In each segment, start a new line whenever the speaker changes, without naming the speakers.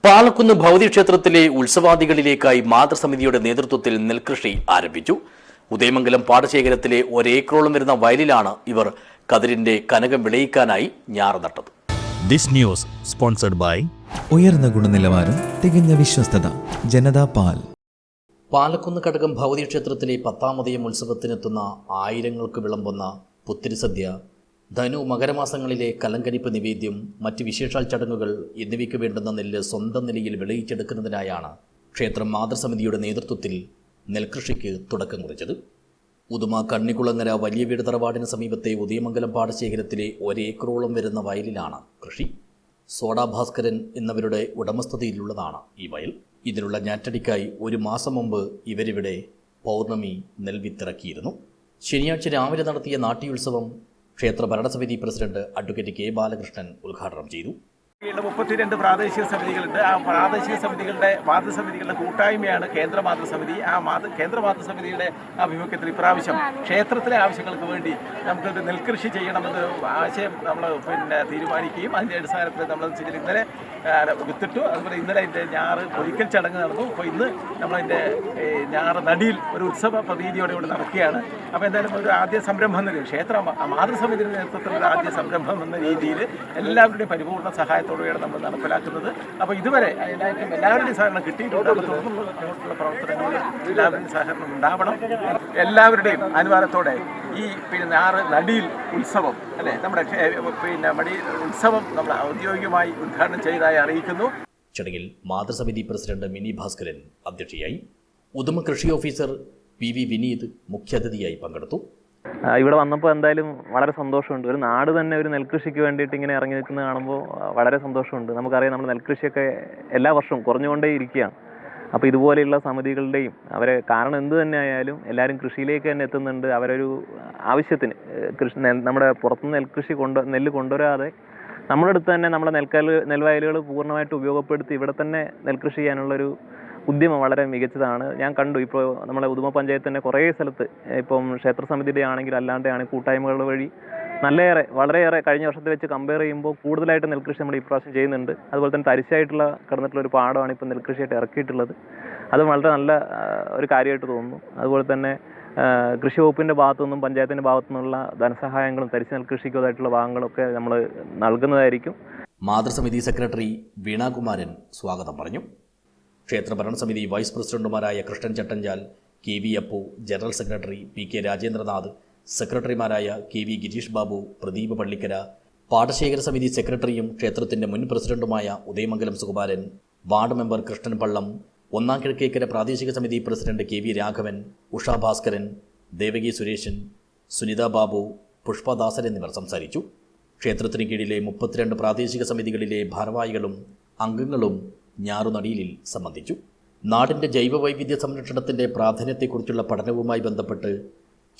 പാലക്കുന്ന് ഭൗതിക്ഷേത്രത്തിലെ ഉത്സവാദികളിലേക്കായി മാതൃസമിതിയുടെ നേതൃത്വത്തിൽ നെൽകൃഷി ആരംഭിച്ചു. ഉദയമംഗലം പാടശേഖരത്തിലെ ഒരേക്കറോളം വരുന്ന വയലിലാണ് ഇവർ കതിരിന്റെ കനകം വിളയിക്കാനായി ഞാറ് നട്ടത്.
ദിസ് ന്യൂസ് സ്പോൺസർഡ് ബൈ
ഉയർന്ന ഗുണനിലവാരം, തികഞ്ഞ വിശ്വസ്തത, ജനതാ പാൽ.
പാലക്കുന്ന് കടകം ഭൗതിക്ഷേത്രത്തിലെ 10ാം ഉത്സവത്തിനെത്തുന്ന ആയിരങ്ങൾക്ക് വിളമ്പുന്ന പുത്തിരിസദ്യ, ധനു മകരമാസങ്ങളിലെ കലങ്കനിപ്പ് നിവേദ്യം, മറ്റ് വിശേഷാൽ ചടങ്ങുകൾ എന്നിവയ്ക്ക് വേണ്ടുന്ന നെല്ല് സ്വന്തം നിലയിൽ വിളയിച്ചെടുക്കുന്നതിനായാണ് ക്ഷേത്രം മാതൃസമിതിയുടെ നേതൃത്വത്തിൽ നെൽകൃഷിക്ക് തുടക്കം കുറിച്ചത്. ഉദുമ കണ്ണിക്കുളങ്ങര വലിയ വീട് തറവാടിന് സമീപത്തെ ഉദയമംഗലം പാടശേഖരത്തിലെ ഒരേക്കറോളം വരുന്ന വയലിലാണ് കൃഷി. സോഡാ ഭാസ്കരൻ എന്നവരുടെ ഉടമസ്ഥതയിലുള്ളതാണ് ഈ വയൽ. ഇതിനുള്ള ഞാറ്റടിക്കായി 1 മാസം മുമ്പ് ഇവരിവിടെ പൗർണമി നെൽവിത്തിറക്കിയിരുന്നു. ശനിയാഴ്ച രാവിലെ നടത്തിയ നാട്യോത്സവം ക്ഷേത്ര ഭരണസമിതി പ്രസിഡന്റ് അഡ്വക്കേറ്റ് കെ ബാലകൃഷ്ണൻ ഉദ്ഘാടനം ചെയ്തു.
32 പ്രാദേശിക സമിതികളുണ്ട്. ആ പ്രാദേശിക സമിതികളുടെ മാതൃസമിതികളുടെ കൂട്ടായ്മയാണ് കേന്ദ്ര മാതൃസമിതി. കേന്ദ്ര മാതൃസമിതിയുടെ ആഭിമുഖ്യത്തിൽ ഇപ്രാവശ്യം ക്ഷേത്രത്തിലെ ആവശ്യങ്ങൾക്ക് വേണ്ടി നമുക്കൊരു നെൽകൃഷി ചെയ്യണമെന്നൊരു ആശയം നമ്മൾ തീരുമാനിക്കുകയും അതിൻ്റെ അടിസ്ഥാനത്തിൽ നമ്മൾ ഇന്നലെ വിത്തിട്ടു. അതുപോലെ ഇന്നലെ അതിൻ്റെ ഞാറ് പൊരിക്കൽ ചടങ്ങ് നടന്നു. അപ്പോൾ ഇന്ന് നമ്മളതിൻ്റെ ഞാറ് നടിയിൽ ഒരു ഉത്സവ പ്രതീതിയോടെ ഇവിടെ നടക്കുകയാണ്. അപ്പോൾ എന്തായാലും ഒരു ആദ്യ സംരംഭം എന്ന ക്ഷേത്ര മാതൃസമിതിയുടെ നേതൃത്വത്തിലുള്ള ആദ്യ സംരംഭം എന്ന രീതിയിൽ എല്ലാവരുടെയും പരിപൂർണ്ണ സഹായത്തോടെയാണ് നമ്മൾ നടപ്പിലാക്കുന്നത്. അപ്പോൾ ഇതുവരെ എല്ലാവരുടെയും സഹകരണം കിട്ടിയിട്ടുണ്ട്. തുടർന്നുള്ള പ്രവർത്തനങ്ങളിൽ എല്ലാവരുടെയും സഹകരണം ഉണ്ടാവണം. എല്ലാവരുടെയും അനുവാദത്തോടെ ഈ ഞാറ് നടിയിൽ ഉത്സവം അല്ലേ, നമ്മുടെ മടി ഉത്സവം നമ്മൾ ഔദ്യോഗികമായി ഉദ്ഘാടനം ചെയ്തതായി അറിയിക്കുന്നു.
ചടങ്ങിൽ മാതൃസമിതി പ്രസിഡന്റ് മിനി ഭാസ്കരൻ അധ്യക്ഷയായി. ഉദുമ കൃഷി ഓഫീസർ പി വി വിനീത് മുഖ്യാതിഥിയായി പങ്കെടുത്തു.
ഇവിടെ വന്നപ്പോൾ എന്തായാലും വളരെ സന്തോഷമുണ്ട്. ഒരു നാട് തന്നെ ഒരു നെൽകൃഷിക്ക് വേണ്ടിയിട്ട് ഇങ്ങനെ ഇറങ്ങി നിൽക്കുന്നത് കാണുമ്പോൾ വളരെ സന്തോഷമുണ്ട്. നമുക്കറിയാം, നമ്മൾ നെൽകൃഷിയൊക്കെ എല്ലാ വർഷവും കുറഞ്ഞുകൊണ്ടേ ഇരിക്കുകയാണ്. അപ്പോൾ ഇതുപോലെയുള്ള സമിതികളുടെയും അവരെ കാരണം എന്ത് തന്നെ ആയാലും എല്ലാവരും കൃഷിയിലേക്ക് തന്നെ എത്തുന്നുണ്ട്. അവരൊരു ആവശ്യത്തിന് നമ്മുടെ പുറത്തുനിന്ന് നെല്ല് കൊണ്ടുവരാതെ നമ്മുടെ അടുത്ത് തന്നെ നമ്മുടെ നെൽവയലുകൾ പൂർണ്ണമായിട്ട് ഉപയോഗപ്പെടുത്തി ഇവിടെ തന്നെ നെൽകൃഷി ചെയ്യാനുള്ളൊരു ഉദ്യമം വളരെ മികച്ചതാണ്. ഞാൻ കണ്ടു, ഇപ്പോൾ നമ്മളെ ഉദുമ പഞ്ചായത്ത് തന്നെ കുറേ സ്ഥലത്ത് ഇപ്പം ക്ഷേത്ര സമിതിയുടെ ആണെങ്കിൽ അല്ലാണ്ടാണെങ്കിൽ കൂട്ടായ്മകൾ വഴി വളരെയേറെ കഴിഞ്ഞ വർഷത്തെ വെച്ച് കമ്പയർ ചെയ്യുമ്പോൾ കൂടുതലായിട്ട് നെൽകൃഷി നമ്മൾ ഇപ്രാവശ്യം ചെയ്യുന്നുണ്ട്. അതുപോലെ തന്നെ തരിശായിട്ടുള്ള കിടന്നിട്ടുള്ള ഒരു പാടമാണ് ഇപ്പോൾ നെൽകൃഷിയായിട്ട് ഇറക്കിയിട്ടുള്ളത്. അത് വളരെ നല്ല ഒരു കാര്യമായിട്ട് തോന്നുന്നു. അതുപോലെ തന്നെ കൃഷി വകുപ്പിൻ്റെ ഭാഗത്തു നിന്നും പഞ്ചായത്തിൻ്റെ ഭാഗത്തു നിന്നുള്ള ധനസഹായങ്ങളും തരിശ് നെൽകൃഷിക്കുമായിട്ടുള്ള ഭാഗങ്ങളൊക്കെ നമ്മൾ നൽകുന്നതായിരിക്കും.
മാതൃസമിതി സെക്രട്ടറി വീണാകുമാരൻ സ്വാഗതം പറഞ്ഞു. ക്ഷേത്ര ഭരണസമിതി വൈസ് പ്രസിഡന്റുമാരായ Krishnan Chattanchal, K V Appu, general secretary P K Rajendranath, സെക്രട്ടറിമാരായ കെ വി ഗിരീഷ് ബാബു, പ്രദീപ് പള്ളിക്കര, പാടശേഖര സമിതി സെക്രട്ടറിയും ക്ഷേത്രത്തിന്റെ മുൻ പ്രസിഡന്റുമായ ഉദയമംഗലം സുകുമാരൻ, വാർഡ് മെമ്പർ കൃഷ്ണൻ പള്ളം, 1 കിഴക്കേക്കര പ്രാദേശിക സമിതി president K V Raghavan, Usha Bhaskaran, Devaki Sureshan, Sunitha Babu, Pushpadasan എന്നിവർ സംസാരിച്ചു. ക്ഷേത്രത്തിന് കീഴിലെ 32 പ്രാദേശിക സമിതികളിലെ ഭാരവാഹികളും അംഗങ്ങളും ഞാറുനടിയിലിൽ സംബന്ധിച്ചു. നാടിൻ്റെ ജൈവവൈവിധ്യ സംരക്ഷണത്തിൻ്റെ പ്രാധാന്യത്തെക്കുറിച്ചുള്ള പഠനവുമായി ബന്ധപ്പെട്ട്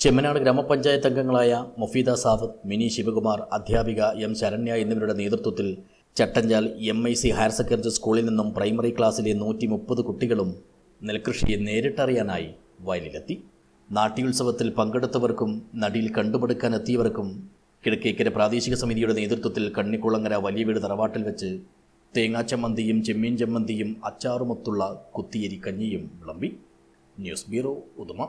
ചെമ്മനാട് ഗ്രാമപഞ്ചായത്ത് അംഗങ്ങളായ മൊഫീദ സാദത്ത്, മിനി ശിവകുമാർ, അധ്യാപിക എം ശരണ്യ എന്നിവരുടെ നേതൃത്വത്തിൽ ചട്ടഞ്ചാൽ MIC ഹയർ സെക്കൻഡറി സ്കൂളിൽ നിന്നും പ്രൈമറി ക്ലാസ്സിലെ 130 കുട്ടികളും നെൽകൃഷിയെ നേരിട്ടറിയാനായി വയലിലെത്തി. നാട്യോത്സവത്തിൽ പങ്കെടുത്തവർക്കും നടിയിൽ കണ്ടുപടുക്കാനെത്തിയവർക്കും കിഴക്കേക്കര പ്രാദേശിക സമിതിയുടെ നേതൃത്വത്തിൽ കണ്ണിക്കുളങ്ങര വലിയ വീട് തറവാട്ടിൽ വെച്ച് തേങ്ങാച്ചമ്മന്തിയും ചെമ്മീൻ ചമ്മന്തിയും അച്ചാറുമൊത്തുള്ള കുത്തിയരി കഞ്ഞിയും വിളമ്പി. News bureau, Uduma.